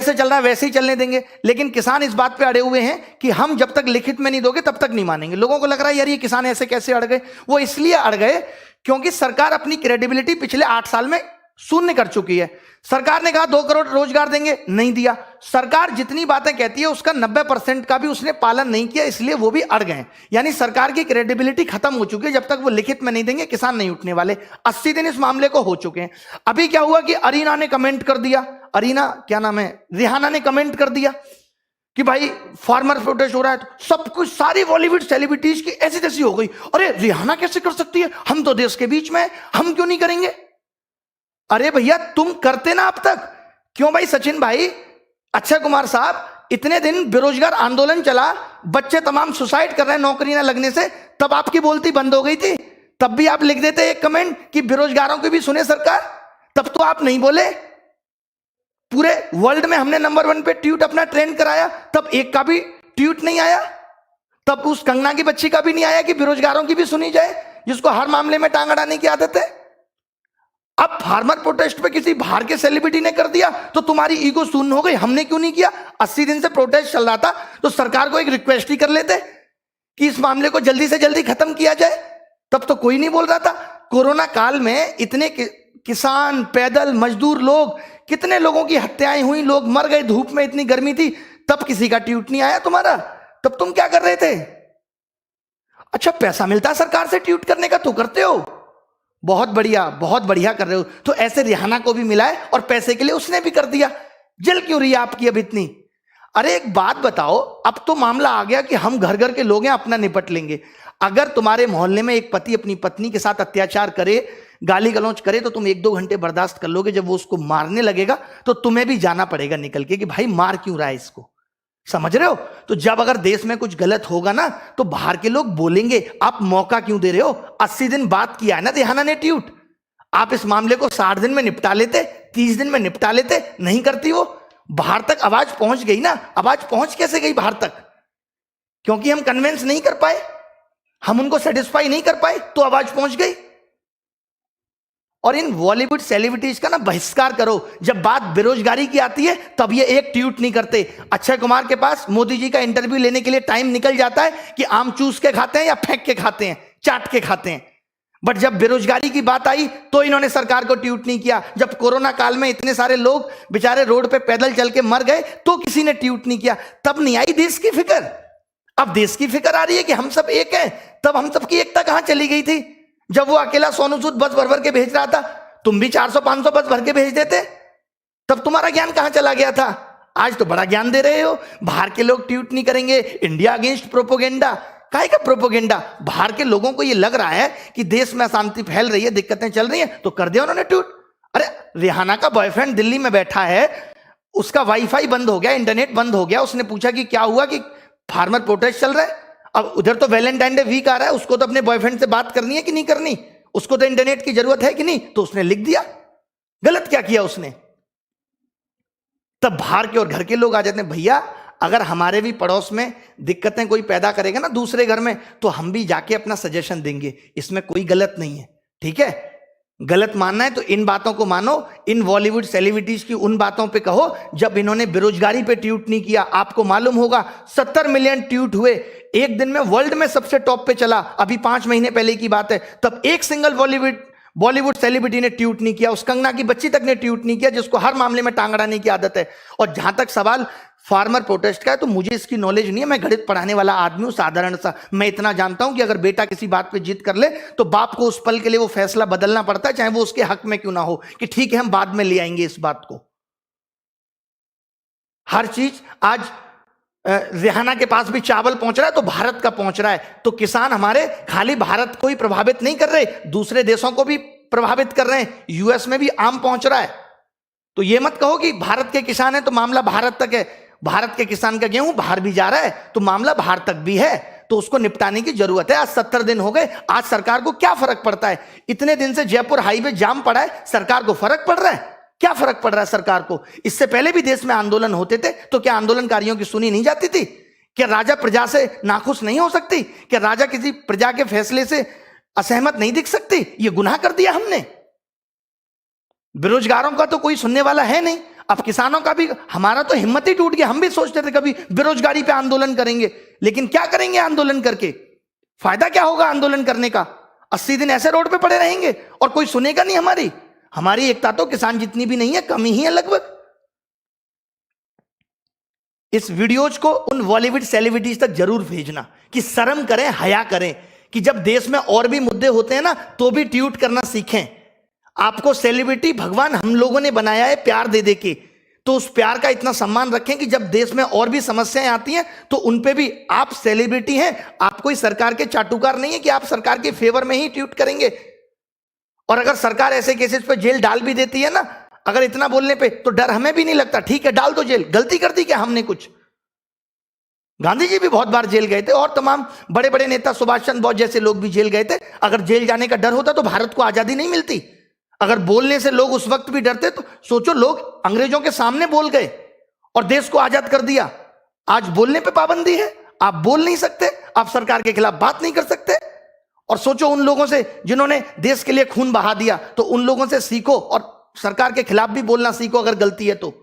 जैसे चल रहा है वैसे ही चलने देंगे। लेकिन किसान इस बात पे अड़े हुए हैं कि हम जब तक लिखित में नहीं दोगे तब तक नहीं मानेंगे। लोगों को लग रहा है यार ये किसान ऐसे कैसे अड़ गए। वो इसलिए अड़ गए क्योंकि सरकार अपनी क्रेडिबिलिटी पिछले 8 साल में शून्य कर चुकी है। सरकार ने कहा 2 करोड़ रोजगार देंगे, नहीं दिया। सरकार जितनी बातें कहती है उसका 90% का भी उसने पालन नहीं किया, इसलिए वो भी अड़ गए। यानी सरकार की क्रेडिबिलिटी खत्म हो चुकी है। जब तक वो लिखित में नहीं देंगे किसान नहीं उठने वाले। 80 दिन इस मामले को हो चुके हैं। अभी क्या हुआ कि अरीना ने कमेंट कर दिया, अरीना क्या नाम है, रिहाना ने कमेंट कर दिया कि भाई फार्मर प्रोटेस्ट हो रहा है। तो सब कुछ सारी बॉलीवुड सेलिब्रिटीज की ऐसी तैसी हो गई, अरे रिहाना कैसे कर सकती है, हम तो देश के बीच में हैं, हम क्यों नहीं करेंगे। अरे भैया तुम करते ना अब तक, क्यों भाई सचिन भाई, अक्षय कुमार साहब, इतने दिन बेरोजगार आंदोलन चला, बच्चे तमाम सुसाइड कर रहे हैं नौकरी ना लगने से, तब आपकी बोलती बंद हो गई थी। तब भी आप लिख देते एक कमेंट कि बेरोजगारों की भी सुने सरकार, तब तो आप नहीं बोले। पूरे वर्ल्ड में हमने नंबर 1 पे ट्वीट अपना ट्रेंड कराया, तब एक का भी ट्वीट नहीं आया। तब उस कंगना की बच्ची का भी नहीं आया कि बेरोजगारों की भी सुनी जाए, जिसको हर मामले में टांग अड़ाने की आदत है। अब फार्मर प्रोटेस्ट पे किसी बाहर के सेलिब्रिटी ने कर दिया तो तुम्हारी ईगो शून्य हो गई, हमने क्यों नहीं किया। 80 दिन से प्रोटेस्ट चल रहा था तो सरकार को एक रिक्वेस्ट ही कर लेते कि इस मामले को जल्दी से जल्दी खत्म किया जाए, तब तो कोई नहीं बोल रहा था। कोरोना काल में इतने किसान, पैदल मजदूर लोग, कितने लोगों की हत्याएं हुई, लोग मर गए, धूप में इतनी गर्मी थी, तब किसी का ट्वीट नहीं आया तुम्हारा। तब तुम क्या कर रहे थे। अच्छा पैसा मिलता है सरकार से ट्वीट करने का तो करते हो, बहुत बढ़िया कर रहे हो। तो ऐसे रिहाना को भी मिला है और पैसे के लिए उसने भी कर दिया। जल क्यों रही है आपकी अब इतनी। अरे एक बात बताओ, अब तो मामला आ गया कि हम घर घर के लोग हैं, अपना निपट लेंगे। अगर तुम्हारे मोहल्ले में एक पति अपनी पत्नी के साथ अत्याचार करे, गाली गलौज करे, तो तुम 1-2 घंटे बर्दाश्त कर लोगे। जब वो उसको मारने लगेगा तो तुम्हें भी जाना पड़ेगा निकल के कि भाई मार क्यों रहा है इसको, समझ रहे हो। तो जब अगर देश में कुछ गलत होगा ना तो बाहर के लोग बोलेंगे, आप मौका क्यों दे रहे हो। 80 दिन बात किया है ना रिहाना ने ट्वीट, आप इस मामले को 60 दिन में निपटा लेते, 30 दिन में निपटा लेते, नहीं करती वो। बाहर तक आवाज पहुंच गई ना। आवाज पहुंच कैसे गई बाहर तक, क्योंकि हम कन्विंस नहीं कर पाए, हम उनको सेटिस्फाई नहीं कर पाए, तो आवाज पहुंच गई। और इन बॉलीवुड सेलिब्रिटीज का ना बहिष्कार करो। जब बात बेरोजगारी की आती है तब ये एक ट्वीट नहीं करते। अक्षय कुमार के पास मोदी जी का इंटरव्यू लेने के लिए टाइम निकल जाता है कि आम चूस के खाते हैं या फेंक के खाते हैं, चाट के खाते हैं। बट जब बेरोजगारी की बात आई तो इन्होंने सरकार को ट्वीट नहीं किया। जब कोरोना काल में इतने सारे लोग बेचारे रोड पे पैदल चल के मर गए तो किसी ने ट्वीट नहीं किया। तब नहीं आई देश की फिक्र। अब देश की फिक्र आ रही है कि हम सब एक हैं। तब हम सबकी एकता कहां चली गई थी। जब वो अकेला सोनू सूद बस भर भर के भेज रहा था, तुम भी 400-500 बस भर के भेज देते, तब तुम्हारा ज्ञान कहां चला गया था। आज तो बड़ा ज्ञान दे रहे हो, बाहर के लोग ट्वीट नहीं करेंगे, इंडिया अगेंस्ट प्रोपोगेंडा। काहे का प्रोपोगेंडा। बाहर के लोगों को ये लग रहा है कि देश में अशांति फैल रही है, दिक्कतें चल रही हैं, तो कर दिया उन्होंने ट्वीट। अरे रिहाना का बॉयफ्रेंड दिल्ली में बैठा है, उसका वाईफाई बंद हो गया, इंटरनेट बंद हो गया। उसने पूछा कि क्या हुआ, कि फार्मर प्रोटेस्ट चल रहा है। अब उधर तो वैलेंटाइन डे वीक आ रहा है, उसको तो अपने बॉयफ्रेंड से बात करनी है कि नहीं करनी, उसको तो इंटरनेट की जरूरत है कि नहीं, तो उसने लिख दिया। गलत क्या किया उसने। तब बाहर के और घर के लोग आ जाते हैं, भैया अगर हमारे भी पड़ोस में दिक्कतें कोई पैदा करेगा ना दूसरे घर में, तो हम भी जाके अपना सजेशन देंगे, इसमें कोई गलत नहीं है। ठीक है, गलत मानना है तो इन बातों को मानो, इन बॉलीवुड सेलिब्रिटीज की उन बातों पे कहो जब इन्होंने बेरोजगारी पे ट्वीट नहीं किया। आपको मालूम होगा 70 मिलियन ट्वीट हुए एक दिन में, वर्ल्ड में सबसे टॉप पे चला। अभी 5 महीने पहले की बात है, तब एक सिंगल बॉलीवुड सेलिब्रिटी ने ट्वीट नहीं किया। उस कंगना की बच्ची तक ने ट्वीट नहीं किया, जिसको हर मामले में टांग अड़ाने की आदत है। और जहां तक सवाल फार्मर प्रोटेस्ट का है, तो मुझे इसकी नॉलेज नहीं है, मैं गणित पढ़ाने वाला आदमी हूं साधारण सा। मैं इतना जानता हूं कि अगर बेटा किसी बात पे जिद कर ले तो बाप को उस पल के लिए वो फैसला बदलना पड़ता है, चाहे वो उसके हक में क्यों ना हो, कि ठीक है हम बाद में ले आएंगे इस बात को। हर चीज आज रिहाना के पास भी चावल पहुंच रहा है तो भारत का पहुंच रहा है। तो किसान हमारे खाली भारत को ही प्रभावित नहीं कर रहे, दूसरे देशों को भी प्रभावित कर रहे हैं। यूएस में भी आम पहुंच रहा है। तो ये मत कहो कि भारत के किसान है तो मामला भारत तक है। भारत के किसान का गेहूं बाहर भी जा रहा है तो मामला बाहर तक भी है, तो उसको निपटाने की जरूरत है। आज 70 दिन हो गए, आज सरकार को क्या फर्क पड़ता है। इतने दिन से जयपुर हाईवे जाम पड़ा है, सरकार को फर्क पड़ रहा है। क्या फर्क पड़ रहा है सरकार को। इससे पहले भी देश में आंदोलन होते थे तो क्या आंदोलनकारियों की सुनी नहीं जाती थी। क्या राजा प्रजा से नाखुश नहीं हो सकती। क्या राजा किसी प्रजा के फैसले से असहमत नहीं दिख सकती। ये गुनाह कर दिया हमने। बेरोजगारों का तो कोई सुनने वाला है नहीं। अब किसानों का भी, हमारा तो हिम्मत ही टूट गया। हम भी सोचते थे कभी बेरोजगारी पे आंदोलन करेंगे, लेकिन क्या करेंगे आंदोलन करके? फायदा क्या होगा आंदोलन करने का? 80 दिन ऐसे रोड पे पड़े रहेंगे और कोई सुनेगा नहीं हमारी। हमारी एकता तो किसान जितनी भी नहीं है, कमी ही है लगभग। इस वीडियोज को उन बॉलीवुड सेलिब्रिटीज तक जरूर भेजना कि शर्म करें, हया करें, कि जब देश में और भी मुद्दे होते हैं ना तो भी ट्वीट करना सीखें। आपको सेलिब्रिटी भगवान हम लोगों ने बनाया है प्यार दे दे के, तो उस प्यार का इतना सम्मान रखें कि जब देश में और भी समस्याएं आती हैं तो उन पे भी, आप सेलिब्रिटी हैं, आप कोई सरकार के चाटुकार नहीं है कि आप सरकार के फेवर में ही ट्वीट करेंगे। और अगर सरकार ऐसे केसेस पे जेल डाल भी देती है ना, अगर इतना बोलने पे, तो डर हमें भी नहीं लगता। ठीक है, डाल दो जेल, गलती कर दी क्या हमने कुछ? गांधी जी भी बहुत बार जेल गए थे और तमाम बड़े बड़े नेता, सुभाष चंद्र बोस जैसे लोग भी जेल गए थे। अगर जेल जाने का डर होता तो भारत को आजादी नहीं मिलती। अगर बोलने से लोग उस वक्त भी डरते तो सोचो, लोग अंग्रेजों के सामने बोल गए और देश को आजाद कर दिया। आज बोलने पे पाबंदी है, आप बोल नहीं सकते, आप सरकार के खिलाफ बात नहीं कर सकते। और सोचो उन लोगों से जिन्होंने देश के लिए खून बहा दिया, तो उन लोगों से सीखो और सरकार के खिलाफ भी बोलना सीखो अगर गलती है तो।